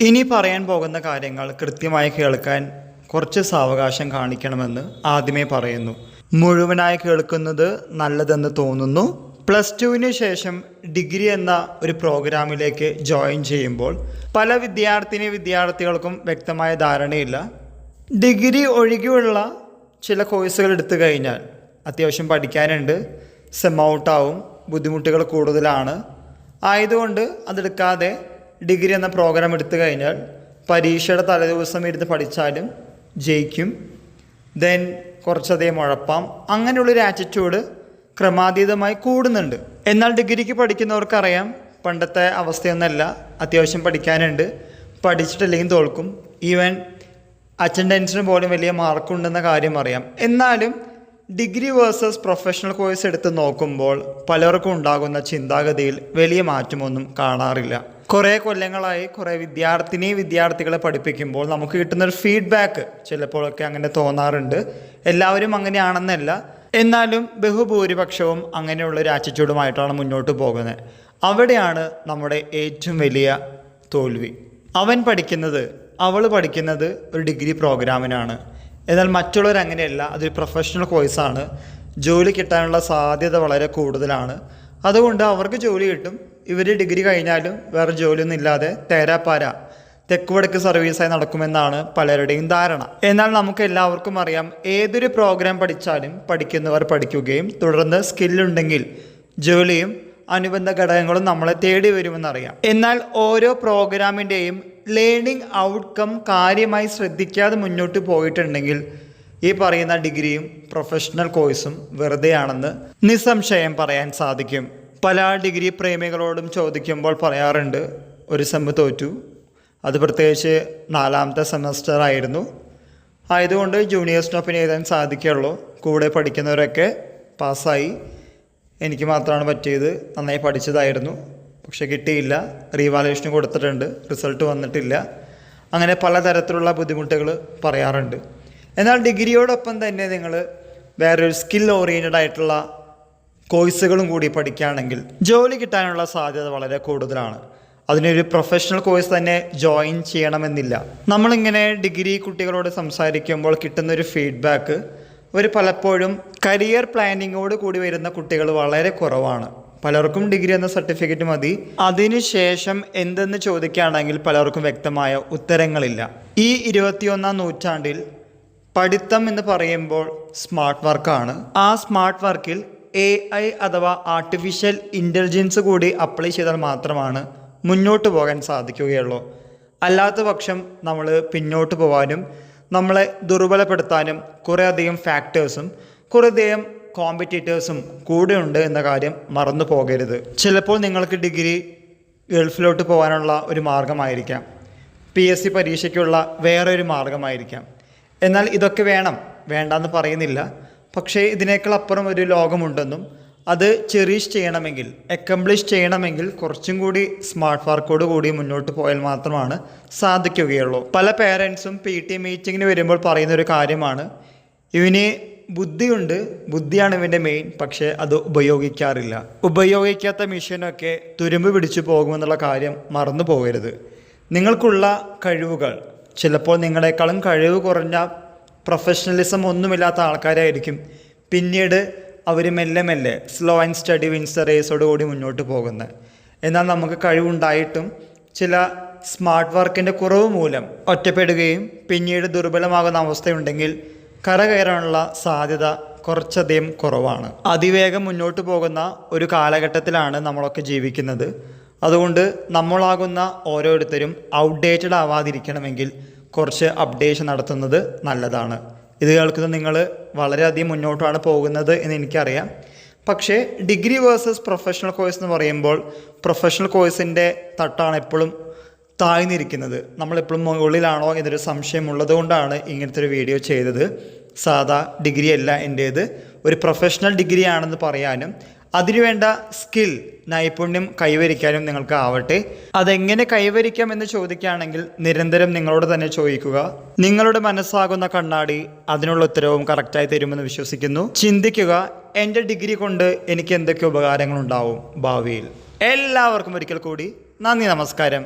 ഇനി പറയാൻ പോകുന്ന കാര്യങ്ങൾ കൃത്യമായി കേൾക്കാൻ കുറച്ച് സാവകാശം കാണിക്കണമെന്ന് ആദ്യമേ പറയുന്നു. മുഴുവനായി കേൾക്കുന്നത് നല്ലതെന്ന് തോന്നുന്നു. പ്ലസ് ടുവിന് ശേഷം ഡിഗ്രി എന്ന ഒരു പ്രോഗ്രാമിലേക്ക് ജോയിൻ ചെയ്യുമ്പോൾ പല വിദ്യാർത്ഥികൾക്കും വ്യക്തമായ ധാരണയില്ല. ഡിഗ്രി ഒഴികെയുള്ള ചില കോഴ്സുകൾ എടുത്തു കഴിഞ്ഞാൽ അത്യാവശ്യം പഠിക്കാനുണ്ട്, സെം ഔട്ടാവും, ബുദ്ധിമുട്ടുകൾ കൂടുതലാണ്. ആയതുകൊണ്ട് അതെടുക്കാതെ ഡിഗ്രി എന്ന പ്രോഗ്രാം എടുത്തു കഴിഞ്ഞാൽ പരീക്ഷയുടെ തലേദിവസം ഇരുന്ന് പഠിച്ചാലും ജയിക്കും, ദെൻ കുറച്ചധികം ഉഴപ്പാം, അങ്ങനെയുള്ളൊരു ആറ്റിറ്റ്യൂഡ് ക്രമാതീതമായി കൂടുന്നുണ്ട്. എന്നാൽ ഡിഗ്രിക്ക് പഠിക്കുന്നവർക്കറിയാം പണ്ടത്തെ അവസ്ഥയൊന്നുമല്ല. അത്യാവശ്യം പഠിക്കാനുണ്ട്, പഠിച്ചിട്ടില്ലെങ്കിൽ തോൽക്കും, ഈവൻ അറ്റൻഡൻസിന് പോലും വലിയ മാർക്കുണ്ടെന്ന കാര്യം അറിയാം. എന്നാലും ഡിഗ്രി വേഴ്സസ് പ്രൊഫഷണൽ കോഴ്സ് എടുത്ത് നോക്കുമ്പോൾ പലർക്കും ഉണ്ടാകുന്ന ചിന്താഗതിയിൽ വലിയ മാറ്റമൊന്നും കാണാറില്ല. കുറേ കൊല്ലങ്ങളായി കുറേ വിദ്യാർത്ഥികളെ പഠിപ്പിക്കുമ്പോൾ നമുക്ക് കിട്ടുന്നൊരു ഫീഡ്ബാക്ക് ചിലപ്പോഴൊക്കെ അങ്ങനെ തോന്നാറുണ്ട്. എല്ലാവരും അങ്ങനെയാണെന്നല്ല, എന്നാലും ബഹുഭൂരിപക്ഷവും അങ്ങനെയുള്ളൊരു ആറ്റിറ്റ്യൂഡുമായിട്ടാണ് മുന്നോട്ട് പോകുന്നത്. അവിടെയാണ് നമ്മുടെ ഏറ്റവും വലിയ തോൽവി. അവൾ പഠിക്കുന്നത് ഒരു ഡിഗ്രി പ്രോഗ്രാമിനാണ്, എന്നാൽ മറ്റുള്ളവർ അങ്ങനെയല്ല, അതൊരു പ്രൊഫഷണൽ കോഴ്സാണ്. ജോലി കിട്ടാനുള്ള സാധ്യത വളരെ കൂടുതലാണ്. അതുകൊണ്ട് അവർക്ക് ജോലി കിട്ടും. ഇവർ ഡിഗ്രി കഴിഞ്ഞാലും വേറെ ജോലിയൊന്നും ഇല്ലാതെ തേരാപ്പാര തെക്കുവടക്ക് സർവീസായി നടക്കുമെന്നാണ് പലരുടെയും ധാരണ. എന്നാൽ നമുക്ക് എല്ലാവർക്കും അറിയാം, ഏതൊരു പ്രോഗ്രാം പഠിച്ചാലും പഠിക്കുന്നവർ പഠിക്കുകയും തുടർന്ന് സ്കില്ലുണ്ടെങ്കിൽ ജോലിയും അനുബന്ധ ഘടകങ്ങളും നമ്മളെ തേടി വരുമെന്നറിയാം. എന്നാൽ ഓരോ പ്രോഗ്രാമിൻ്റെയും ലേണിംഗ് ഔട്ട്കം കാര്യമായി ശ്രദ്ധിക്കാതെ മുന്നോട്ട് പോയിട്ടുണ്ടെങ്കിൽ ഈ പറയുന്ന ഡിഗ്രിയും പ്രൊഫഷണൽ കോഴ്സും വെറുതെയാണെന്ന് നിസ്സംശയം പറയാൻ സാധിക്കും. പല ഡിഗ്രി പ്രേമികളോടും ചോദിക്കുമ്പോൾ പറയാറുണ്ട്, ഒരു സെം തോറ്റു, അത് പ്രത്യേകിച്ച് 4ാമത്തെ സെമസ്റ്റർ ആയിരുന്നു, ആയതുകൊണ്ട് ജൂനിയേഴ്സിനൊപ്പം എഴുതാൻ സാധിക്കുള്ളൂ, കൂടെ പഠിക്കുന്നവരൊക്കെ പാസ്സായി, എനിക്ക് മാത്രമാണ് പറ്റിയത്, നന്നായി പഠിച്ചതായിരുന്നു, പക്ഷെ കിട്ടിയില്ല, റീവാലുവേഷന് കൊടുത്തിട്ടുണ്ട്, റിസൾട്ട് വന്നിട്ടില്ല, അങ്ങനെ പലതരത്തിലുള്ള ബുദ്ധിമുട്ടുകൾ പറയാറുണ്ട്. എന്നാൽ ഡിഗ്രിയോടൊപ്പം തന്നെ നിങ്ങൾ വേറൊരു സ്കിൽ ഓറിയൻറ്റഡ് ആയിട്ടുള്ള കോഴ്സുകളും കൂടി പഠിക്കുകയാണെങ്കിൽ ജോലി കിട്ടാനുള്ള സാധ്യത വളരെ കൂടുതലാണ്. അതിനൊരു പ്രൊഫഷണൽ കോഴ്സ് തന്നെ ജോയിൻ ചെയ്യണമെന്നില്ല. നമ്മളിങ്ങനെ ഡിഗ്രി കുട്ടികളോട് സംസാരിക്കുമ്പോൾ കിട്ടുന്നൊരു ഫീഡ്ബാക്ക്, അവർ പലപ്പോഴും കരിയർ പ്ലാനിങ്ങോട് കൂടി വരുന്ന കുട്ടികൾ വളരെ കുറവാണ്. പലർക്കും ഡിഗ്രി എന്ന സർട്ടിഫിക്കറ്റ് മതി, അതിനുശേഷം എന്തെന്ന് ചോദിക്കുകയാണെങ്കിൽ പലർക്കും വ്യക്തമായ ഉത്തരങ്ങളില്ല. ഈ 21ാം നൂറ്റാണ്ടിൽ പഠിത്തം എന്ന് പറയുമ്പോൾ സ്മാർട്ട് വർക്കാണ്. ആ സ്മാർട്ട് വർക്കിൽ AI അഥവാ ആർട്ടിഫിഷ്യൽ ഇൻ്റലിജൻസ് കൂടി അപ്ലൈ ചെയ്താൽ മാത്രമാണ് മുന്നോട്ട് പോകാൻ സാധിക്കുകയുള്ളൂ. അല്ലാത്ത പക്ഷം നമ്മൾ പിന്നോട്ട് പോകാനും നമ്മളെ ദുർബലപ്പെടുത്താനും കുറേ അധികം ഫാക്ടേഴ്സും കുറേ അധികം കോമ്പറ്റീറ്റേഴ്സും കൂടെ ഉണ്ട് എന്ന കാര്യം മറന്നു പോകരുത്. ചിലപ്പോൾ നിങ്ങൾക്ക് ഡിഗ്രി ഗൾഫിലോട്ട് പോകാനുള്ള ഒരു മാർഗമായിരിക്കാം, PSC പരീക്ഷയ്ക്കുള്ള വേറെ ഒരു മാർഗമായിരിക്കാം. എന്നാൽ ഇതൊക്കെ വേണ്ടെന്ന് പറയുന്നില്ല, പക്ഷേ ഇതിനേക്കാൾ അപ്പുറം ഒരു ലോകമുണ്ടെന്നും അത് അക്കംപ്ലിഷ് ചെയ്യണമെങ്കിൽ കുറച്ചും കൂടി സ്മാർട്ട് വർക്കോട് കൂടി മുന്നോട്ട് പോയാൽ മാത്രമാണ് സാധിക്കുകയുള്ളൂ. പല പേരൻസും PT മീറ്റിങ്ങിന് വരുമ്പോൾ പറയുന്നൊരു കാര്യമാണ്, ഇവന് ബുദ്ധിയുണ്ട്, ബുദ്ധിയാണ് ഇവൻ്റെ മെയിൻ, പക്ഷേ അത് ഉപയോഗിക്കാറില്ല. ഉപയോഗിക്കാത്ത മിഷനൊക്കെ തുരുമ്പ് പിടിച്ചു പോകുമെന്നുള്ള കാര്യം മറന്നു പോകരുത്. നിങ്ങൾക്കുള്ള കഴിവുകൾ ചിലപ്പോൾ നിങ്ങളെക്കാളും കഴിവ് കുറഞ്ഞ പ്രൊഫഷണലിസം ഒന്നുമില്ലാത്ത ആൾക്കാരായിരിക്കും പിന്നീട് അവർ മെല്ലെ slow and steady wins the റേസോട് കൂടി മുന്നോട്ട് പോകുന്നത്. എന്നാൽ നമുക്ക് കഴിവുണ്ടായിട്ടും ചില സ്മാർട്ട് വർക്കിൻ്റെ കുറവ് മൂലം ഒറ്റപ്പെടുകയും പിന്നീട് ദുർബലമാകുന്ന അവസ്ഥയുണ്ടെങ്കിൽ കരകയറാനുള്ള സാധ്യത കുറച്ചധികം കുറവാണ്. അതിവേഗം മുന്നോട്ട് പോകുന്ന ഒരു കാലഘട്ടത്തിലാണ് നമ്മളൊക്കെ ജീവിക്കുന്നത്. അതുകൊണ്ട് നമ്മളാകുന്ന ഓരോരുത്തരും ഔട്ട്ഡേറ്റഡ് ആവാതിരിക്കണമെങ്കിൽ കുറച്ച് അപ്ഡേഷൻ നടത്തുന്നത് നല്ലതാണ്. ഇത് കേൾക്കുന്ന നിങ്ങൾ വളരെയധികം മുന്നോട്ടാണ് പോകുന്നത് എന്ന് എനിക്കറിയാം. പക്ഷേ ഡിഗ്രി വേഴ്സസ് പ്രൊഫഷണൽ കോഴ്സ് എന്ന് പറയുമ്പോൾ പ്രൊഫഷണൽ കോഴ്സിൻ്റെ തട്ടാണ് എപ്പോഴും താഴ്ന്നിരിക്കുന്നത്. നമ്മളെപ്പോഴും മുകളിലാണോ എന്നൊരു സംശയമുള്ളത് കൊണ്ടാണ് ഇങ്ങനത്തെ ഒരു വീഡിയോ ചെയ്തത്. സാധാ ഡിഗ്രി അല്ല എൻ്റേത്, ഒരു പ്രൊഫഷണൽ ഡിഗ്രി ആണെന്ന് പറയാനും അതിനുവേണ്ട സ്കിൽ നൈപുണ്യം കൈവരിക്കാനും നിങ്ങൾക്ക് ആവട്ടെ. അതെങ്ങനെ കൈവരിക്കാം എന്ന് ചോദിക്കുകയാണെങ്കിൽ നിരന്തരം നിങ്ങളോട് തന്നെ ചോദിക്കുക. നിങ്ങളുടെ മനസ്സാകുന്ന കണ്ണാടി അതിനുള്ള ഉത്തരവും കറക്റ്റായി തരുമെന്ന് വിശ്വസിക്കുന്നു. ചിന്തിക്കുക, എൻ്റെ ഡിഗ്രി കൊണ്ട് എനിക്ക് എന്തൊക്കെ ഉപകാരങ്ങളുണ്ടാവും ഭാവിയിൽ. എല്ലാവർക്കും ഒരിക്കൽ കൂടി നന്ദി, നമസ്കാരം.